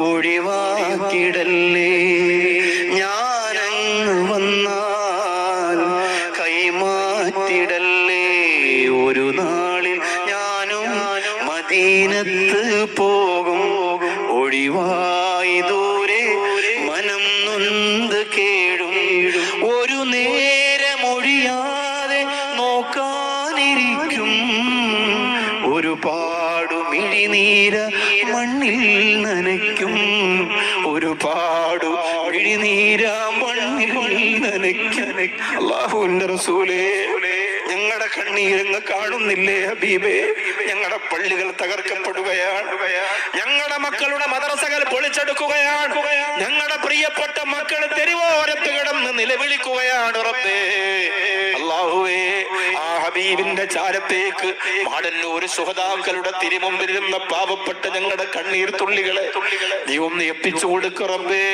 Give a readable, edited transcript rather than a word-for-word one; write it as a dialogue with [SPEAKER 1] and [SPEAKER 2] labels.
[SPEAKER 1] ഒഴിവാക്കിടല്ലേ. ഞാനങ്ങ് വന്നാൽ കൈമാറ്റിടല്ലേ. ഒരു നാളിൽ ഞാനും മദീനത്ത് പോകും. ഒഴിവായി ദൂരെ മനം നൊന്ത് കേഴും. ഒരു നേരമൊഴിയാതെ നോക്കാനിരിക്കും. ഒരുപാട് മിഴിനീര മണ്ണിൽ നനയ്ക്കും. ഒരുപാട് മിഴിനീര മണ്ണിൽ നനയ്ക്കും. അല്ലാഹുവിന്റെ റസൂലേ, ഞങ്ങളുടെ കണ്ണീരങ്ങ് കാണുന്നില്ലേ ഹബീബേ? ഞങ്ങളുടെ പള്ളികൾ തകർക്കപ്പെടുകയാണ്. ഞങ്ങളുടെ മക്കളുടെ മദ്രസകൾ പൊളിച്ചെടുക്കുകയാണ്. ഞങ്ങളുടെ പ്രിയപ്പെട്ട മക്കൾ തെരുവോരത്ത് കിടന്ന് നിലവിളിക്കുകയാണ്. റബ്ബേ, അല്ലാഹുവേ, ആ ഹബീബിന്റെ ചാരത്തേക്ക് മാടന്നൂർ ശുഹദാക്കളുടെ തിരുമുമ്പിലിരുന്ന പാവപ്പെട്ട ഞങ്ങളുടെ കണ്ണീർ തുള്ളികളെ നീ ഒന്ന് എത്തിച്ചു കൊടുക്ക റബ്ബേ.